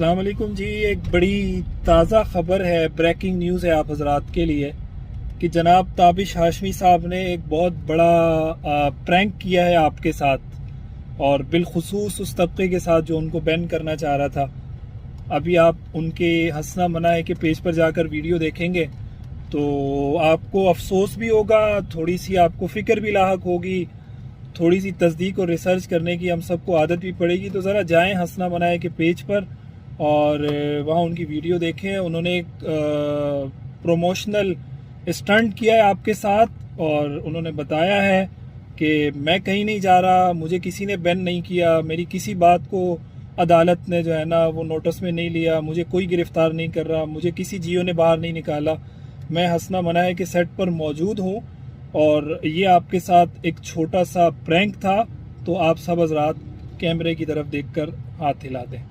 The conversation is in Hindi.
अस्सलाम वालेकुम जी। एक बड़ी ताज़ा ख़बर है, ब्रेकिंग न्यूज़ है आप हजरात के लिए कि जनाब ताबिश हाशमी साहब ने एक बहुत बड़ा प्रैंक किया है आपके साथ, और बिलखुसूस उस तबके के साथ जो उनको बैन करना चाह रहा था। अभी आप उनके हंसना मनाए के पेज पर जाकर वीडियो देखेंगे तो आपको अफसोस भी होगा, थोड़ी सी आपको फ़िक्र भी लाहक होगी, थोड़ी सी तस्दीक और रिसर्च करने की हम सबको आदत भी पड़ेगी। तो ज़रा जाएं हंसना मनाए के पेज पर और वहाँ उनकी वीडियो देखें। उन्होंने एक प्रोमोशनल स्टंट किया है आपके साथ और उन्होंने बताया है कि मैं कहीं नहीं जा रहा, मुझे किसी ने बैन नहीं किया, मेरी किसी बात को अदालत ने जो है ना वो नोटिस में नहीं लिया, मुझे कोई गिरफ़्तार नहीं कर रहा, मुझे किसी जियो ने बाहर नहीं निकाला, मैं हंसना मनाए के सेट पर मौजूद हूँ और ये आपके साथ एक छोटा सा प्रैंक था। तो आप सब हज़रात कैमरे की तरफ देखकर हाथ हिला दें।